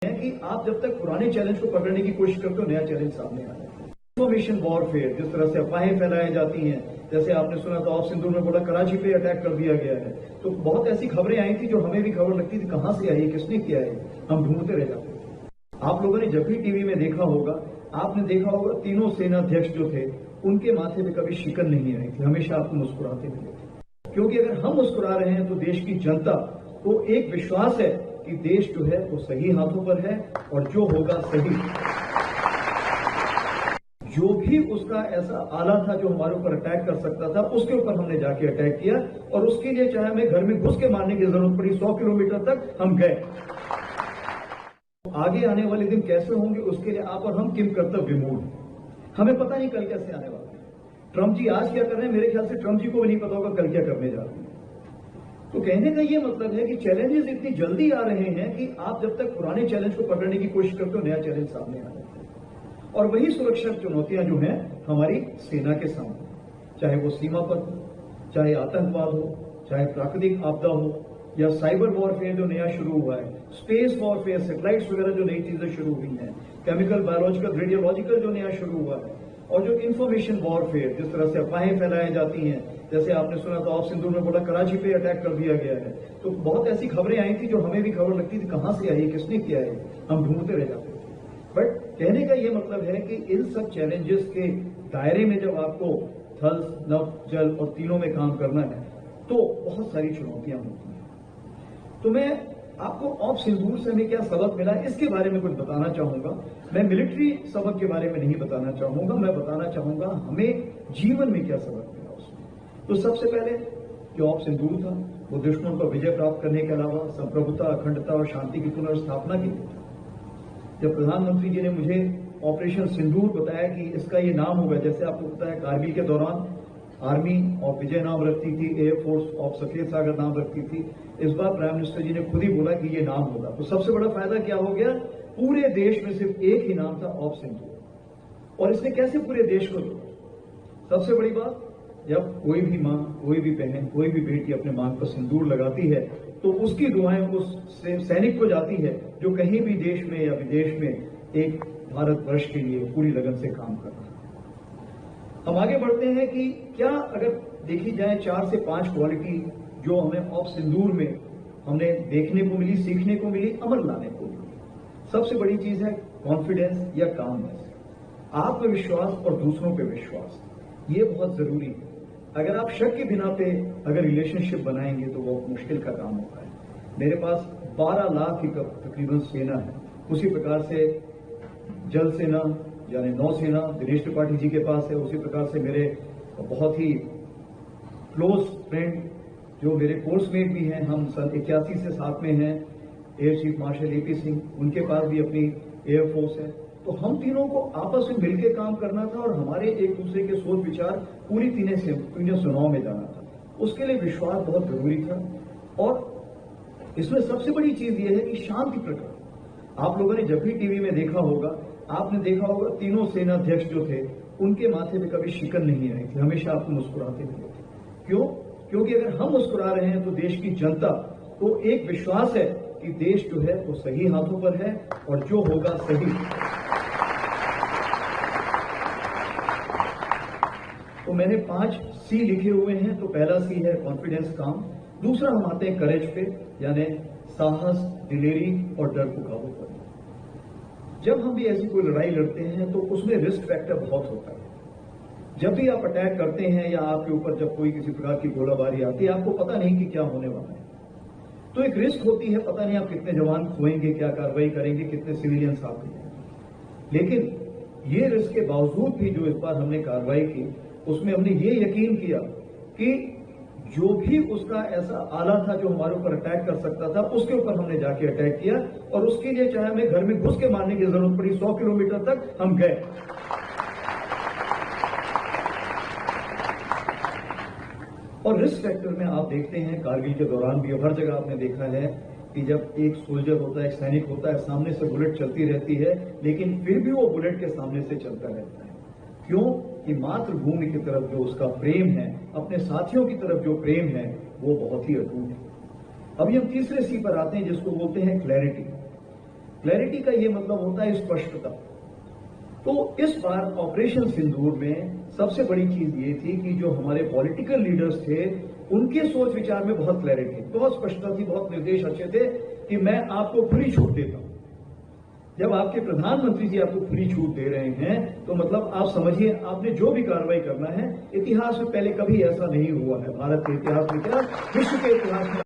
है कि आप जब तक पुराने चैलेंज को पकड़ने की कोशिश करते हो, नया चैलेंज सामने आ रहा है। इंफॉर्मेशन वॉरफेयर, जिस तरह से अफवाहें फैलाई जाती हैं, जैसे आपने सुना था ऑफ सिंदूर में बोला कराची पे अटैक कर दिया गया है, तो बहुत ऐसी खबरें आई थी जो हमें भी खबर लगती थी कहां से आई, किसने किया है, हम ढूंढते रह जाते थे। आप लोगों ने जब भी टीवी में देखा होगा, आपने देखा होगा तीनों सेनाध्यक्ष जो थे उनके माथे पे कभी शिकन नहीं आई थी, हमेशा आपको मुस्कुराते मिले थे। क्योंकि अगर हम मुस्कुरा रहे हैं तो देश की जनता को एक विश्वास है कि देश जो है वो सही हाथों पर है और जो होगा सही। जो भी उसका ऐसा आला था जो हमारे ऊपर अटैक कर सकता था, उसके ऊपर हमने जाके अटैक किया और उसके लिए चाहे हमें घर में घुस के मारने की जरूरत पड़ी, 100 किलोमीटर तक हम गए। आगे आने वाले दिन कैसे होंगे उसके लिए आप और हम किम कर्तव्य विमूढ़। हमें पता नहीं कल कैसे आने वाला है। ट्रंप जी आज क्या कर रहे हैं, मेरे ख्याल से ट्रंप जी को भी नहीं पता होगा कल क्या करने जा रहे हैं। तो कहने का ये मतलब है कि चैलेंजेस इतनी जल्दी आ रहे हैं कि आप जब तक पुराने चैलेंज को पकड़ने की कोशिश करते हो, नया चैलेंज सामने आ रहा है। और वही सुरक्षा चुनौतियां जो हैं हमारी सेना के सामने, चाहे वो सीमा पर हो, चाहे आतंकवाद हो, चाहे प्राकृतिक आपदा हो, या साइबर वॉरफेयर जो नया शुरू हुआ है, स्पेस वॉरफेयर, सैटेलाइट्स वगैरह जो नई चीजें शुरू हुई हैं, केमिकल, बायोलॉजिकल, रेडियोलॉजिकल जो नया शुरू हुआ है, और जो इंफॉर्मेशन वॉरफेयर, जिस तरह से अफवाहें फैलाई जाती हैं, जैसे आपने सुना था ऑफ सिंदूर में बोला कराची पे अटैक कर दिया गया है, तो बहुत ऐसी खबरें आई थी जो हमें भी खबर लगती थी कहां से आई, किसने किया है, हम ढूंढते रह जाते थे। बट कहने का ये मतलब है कि इन सब चैलेंजेस के दायरे में जब आपको थल, नभ, जल और तीनों में काम करना है तो बहुत सारी चुनौतियां होती हैं। तो मैं आपको ऑफ सिंदूर से हमें क्या सबक मिला इसके बारे में कुछ बताना चाहूंगा। मैं मिलिट्री सबक के बारे में नहीं बताना चाहूंगा, मैं बताना चाहूंगा हमें जीवन में क्या सबक मिला उसमें। तो सबसे पहले जो ऑफ सिंदूर था वो दुश्मन पर विजय प्राप्त करने के अलावा संप्रभुता, अखंडता और शांति की पुनर्स्थापना के लिए था। जब प्रधानमंत्री जी ने मुझे ऑपरेशन सिंदूर बताया कि इसका ये नाम होगा, जैसे आपको पता है कारगिल के दौरान आर्मी ऑफ विजय नाम रखती थी, एयरफोर्स ऑफ सफेद सागर नाम रखती थी, इस बार प्राइम मिनिस्टर जी ने खुद ही बोला कि ये नाम होगा। तो सबसे बड़ा फायदा क्या हो गया, पूरे देश में सिर्फ एक ही नाम था, ऑफ सिंदूर। और इसने कैसे पूरे देश को जोड़ा। सबसे बड़ी बात, जब कोई भी मां, कोई भी बहन, कोई भी बेटी अपने मांग पर सिंदूर लगाती है तो उसकी दुआएं उस सैनिक को जाती है जो कहीं भी देश में या विदेश में एक भारतवर्ष के लिए पूरी लगन से काम कर रहा है। हम आगे बढ़ते हैं कि क्या अगर देखी जाए 4 से 5 क्वालिटी जो हमें ऑफ सिंदूर में हमने देखने को मिली, सीखने को मिली, अमल लाने को मिली। सबसे बड़ी चीज है कॉन्फिडेंस या कामनेस, आत्मविश्वास और दूसरों पे विश्वास। ये बहुत जरूरी है। अगर आप शक के बिना पे अगर रिलेशनशिप बनाएंगे तो वो मुश्किल का काम होता है। मेरे पास 12 लाख की तकरीबन सेना है। उसी प्रकार से जल सेना यानी नौसेना दिनेश त्रिपाठी जी के पास है। उसी प्रकार से मेरे बहुत ही क्लोज फ्रेंड जो मेरे कोर्समेट भी हैं, हम सन 81 से साथ में हैं, air chief marshal AP Singh, उनके पास भी अपनी एयरफोर्स है। तो हम तीनों को आपस में मिलकर काम करना था और हमारे एक दूसरे के सोच विचार पूरी तीनों सुनाव में जाना था। उसके लिए विश्वास बहुत जरूरी था। और इसमें सबसे बड़ी चीज यह है कि शांति प्रकट। आप लोगों ने जब भी टीवी में देखा होगा, आपने देखा होगा तीनों सेनाध्यक्ष जो थे उनके माथे पे कभी शिकन नहीं आई थी, हमेशा आपको मुस्कुराते मिले थे। क्यों? क्योंकि अगर हम मुस्कुरा रहे हैं तो देश की जनता को एक विश्वास है कि देश जो है वो सही हाथों पर है और जो होगा सही। तो मैंने 5 सी लिखे हुए हैं। तो पहला सी है कॉन्फिडेंस, काम। दूसरा हम आते हैं करेज पे, यानी साहस, दिलेरी और डर को काबू करना। जब हम भी ऐसी कोई लड़ाई लड़ते हैं तो उसमें रिस्क फैक्टर बहुत होता है। जब भी आप अटैक करते हैं या आपके ऊपर जब कोई किसी प्रकार की गोलाबारी आती है, आपको पता नहीं कि क्या होने वाला है, तो एक रिस्क होती है। पता नहीं आप कितने जवान खोएंगे, क्या कार्रवाई करेंगे, कितने सिविलियंस साथ हैं। लेकिन ये रिस्क के बावजूद भी जो इस बार हमने कार्रवाई की उसमें हमने ये यकीन किया कि जो भी उसका ऐसा आला था जो हमारे ऊपर अटैक कर सकता था, उसके ऊपर हमने जाके अटैक किया और उसके लिए चाहे हमें घर में घुस के मारने की जरूरत पड़ी, 100 किलोमीटर तक हम गए। और रिस्क फैक्टर में आप देखते हैं कारगिल के दौरान भी हर जगह आपने देखा है कि जब एक सोल्जर होता है, एक सैनिक होता है, सामने से बुलेट चलती रहती है, लेकिन फिर भी वो बुलेट के सामने से चलता रहता है। क्यों? कि मातृभूमि की तरफ जो उसका प्रेम है, अपने साथियों की तरफ जो प्रेम है, वो बहुत ही अटूट है। अभी हम तीसरे सी पर आते हैं जिसको बोलते हैं क्लैरिटी। क्लैरिटी का ये मतलब होता है स्पष्टता। तो इस बार ऑपरेशन सिंदूर में सबसे बड़ी चीज ये थी कि जो हमारे पॉलिटिकल लीडर्स थे उनके सोच विचार में बहुत क्लैरिटी, बहुत स्पष्टता थी, बहुत निर्देश अच्छे थे कि मैं आपको फ्री छूट देता हूं। जब आपके प्रधानमंत्री जी आपको फ्री छूट दे रहे हैं तो मतलब आप समझिए आपने जो भी कार्रवाई करना है, इतिहास में पहले कभी ऐसा नहीं हुआ है, भारत के इतिहास में क्या विश्व के इतिहास में